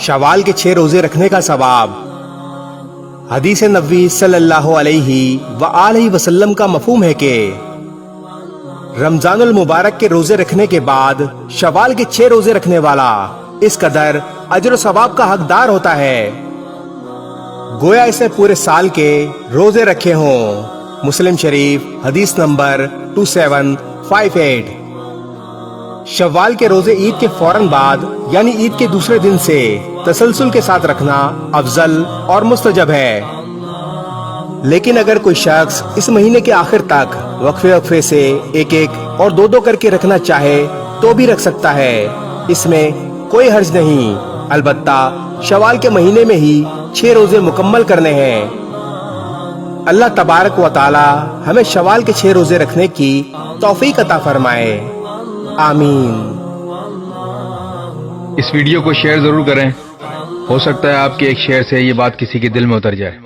شوال کے 6 روزے رکھنے کا ثواب۔ حدیث نبوی صلی اللہ علیہ وآلہ وسلم کا مفہوم ہے کہ رمضان المبارک کے روزے رکھنے کے بعد شوال کے 6 روزے رکھنے والا اس قدر اجر و ثواب کا حقدار ہوتا ہے گویا اس نے پورے سال کے روزے رکھے ہوں۔ مسلم شریف حدیث نمبر 2758۔ شوال کے روزے عید کے فوراً بعد یعنی عید کے دوسرے دن سے تسلسل کے ساتھ رکھنا افضل اور مستجب ہے، لیکن اگر کوئی شخص اس مہینے کے آخر تک وقفے سے ایک اور دو کر کے رکھنا چاہے تو بھی رکھ سکتا ہے، اس میں کوئی حرج نہیں، البتہ شوال کے مہینے میں ہی 6 روزے مکمل کرنے ہیں۔ اللہ تبارک و تعالی ہمیں شوال کے 6 روزے رکھنے کی توفیق عطا فرمائے، آمین۔ اس ویڈیو کو شیئر ضرور کریں، ہو سکتا ہے آپ کے ایک شیئر سے یہ بات کسی کے دل میں اتر جائے۔